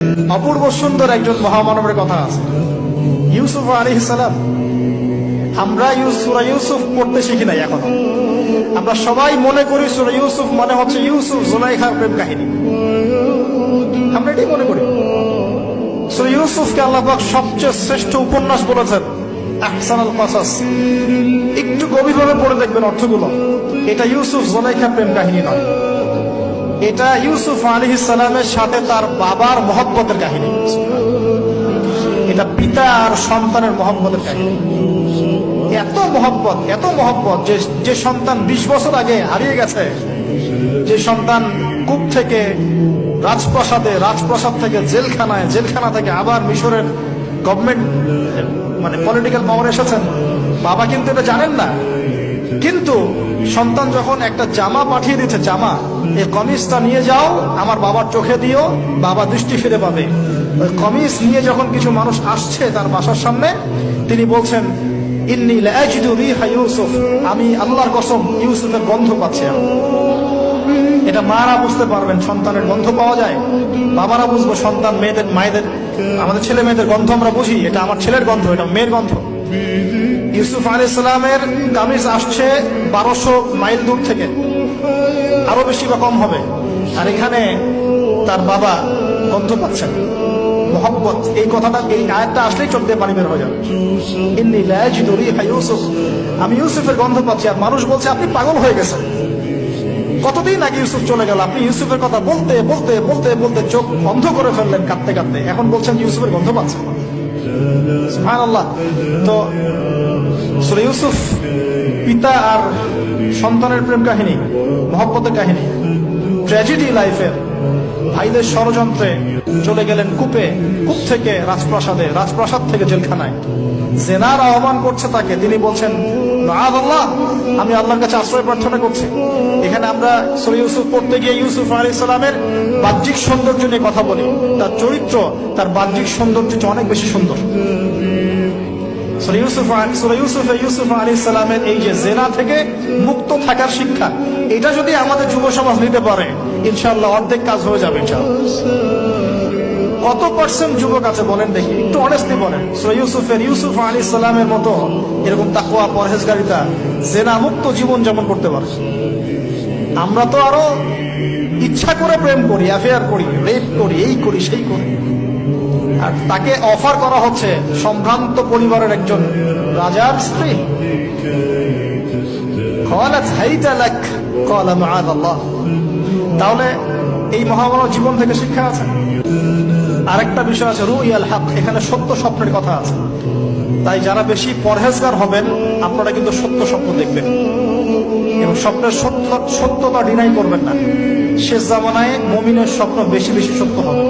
অপূর্ব সুন্দর একজন মহামানবের কথা আছে, ইউসুফ আলাইহিস সালাম। আমরা সূরা ইউসুফ পড়তে শিখি নাই এখনো। আমরা সবাই মনে করি সূরা ইউসুফ মানে হচ্ছে ইউসুফ জুলাইখার প্রেম কাহিনী। আমরা এটাই মনে করি। সূরা ইউসুফকে আল্লাহ পাক সবচেয়ে শ্রেষ্ঠ উপন্যাস বলেছেন, আহসানুল কাসাস। একটু গভীরভাবে পড়ে দেখবেন অর্থগুলো। এটা ইউসুফ জুলাইখার প্রেম কাহিনী নয়, এটা ইউসুফ আলাইহিস সালামের সাথে তার বাবার মহব্বতের কাহিনী। এটা পিতা আর সন্তানের মহব্বতের কাহিনী। এত মহব্বত যে সন্তান 20 বছর আগে হারিয়ে গেছে, যে সন্তান কূপ থেকে রাজপ্রাসাদে, রাজপ্রাসাদ থেকে জেলখানায়, জেলখানা থেকে আবার মিশরের গভর্নমেন্ট মানে পলিটিক্যাল পাওয়ার এসেছেন। বাবা কিন্তু এটা জানেন না, কিন্তু সন্তান যখন একটা জামা পাঠিয়ে দিচ্ছে, জামা, এই কমিজটা নিয়ে যাও, আমার বাবার চোখে দিও, বাবা দৃষ্টি ফিরে পাবে। ওই কমিজ নিয়ে যখন কিছু মানুষ আসছে তার বাসার সামনে, তিনি বলছেন, ইন্নী লাআজিদু রিহা ইউসুফ, আমি আল্লাহর কসম ইউসুফের গন্ধ পাচ্ছি। এটা মারা বুঝতে পারবেন, সন্তানের গন্ধ পাওয়া যায়। বাবারা বুঝবো, সন্তান মায়েদের আমাদের ছেলে মেয়েদের গন্ধ আমরা বুঝি, এটা আমার ছেলের গন্ধ, এটা মেয়ের গন্ধ। ইউসুফ আলাইহিস সালামের কামিজ আসছে 1200 মাইল দূর থেকে, আরো বেশি বা কম হবে, আর এখানে তার বাবা গন্ধ পাচ্ছেন। মহব্বত, এই কথাটা, এই আয়াতটা আসলেই চোখ দিয়ে পানি বের হয়ে যাবে। ইন্নী লাআজিদু রিহা ইউসুফ, আমি ইউসুফের গন্ধ পাচ্ছি। আর মানুষ বলছে, আপনি পাগল হয়ে গেছেন, কতদিন আগে ইউসুফ চলে গেল, আপনি ইউসুফের কথা বলতে বলতে বলতে বলতে চোখ বন্ধ করে ফেললেন কাঁদতে কাঁদতে, এখন বলছেন ইউসুফের গন্ধ পাচ্ছেন। সুবহানাল্লাহ। তো সূরা ইউসুফ পিতা আর সন্তানের প্রেম কাহিনী, মহব্বতের কাহিনী, ট্র্যাজেডি লাইফের। ভাইদের ষড়যন্ত্রে চলে গেলেন কূপে, কূপ থেকে রাজপ্রাসাদে, রাজপ্রাসাদ থেকে জেলখানায়। জেনার আহ্বান করছে তাকে, তিনি বলছেন, মাআযাল্লাহ, আমি আল্লাহর কাছে আশ্রয় প্রার্থনা করছি। এখানে আমরা সূরা ইউসুফ পড়তে গিয়ে ইউসুফ আলাইহিস সালামের বাহ্যিক সৌন্দর্য নিয়ে কথা বলি। তার চরিত্র, তার বাহ্যিক সৌন্দর্য অনেক বেশি সুন্দর। সূরা ইউসুফ আলাইহিস সালামের এই যে জেনা থেকে মুক্ত থাকার শিক্ষা, এটা যদি আমাদের যুব সমাজ নিতে পারে, ইনশাআল্লাহ অর্ধেক কাজ হয়ে যাবে ইনশাআল্লাহ। কত পার্সেন্ট যুবক আছে বলেন দেখি, একটু অনেস্টলি বলেন, সূরা ইউসুফ আলাইহিস সালামের মতো এরকম তাকওয়া, পরহেজগারিতা, জেনা মুক্ত জীবন যেমন করতে পারে। আমরা তো আরো ইচ্ছা করে প্রেম করি, অ্যাফেয়ার করি, রেপ করি, এই করি সেই করি। আর তাকে অফার করা হচ্ছে সম্ভ্রান্ত পরিবারের একজন রাজার স্ত্রী। তাহলে এই মহামানব জীবন থেকে শিক্ষা আছে। আরেকটা বিষয় আছে, রুইয়াল হক, এখানে সত্য স্বপ্নের কথা আছে। তাই যারা বেশি পরহেজগার হবেন, আপনারা কিন্তু সত্য স্বপ্ন দেখবেন এবং স্বপ্নের সত্যতা ডিনাই করবেন না। শেষ জামানায় মুমিনের স্বপ্ন বেশি বেশি সত্য হবে।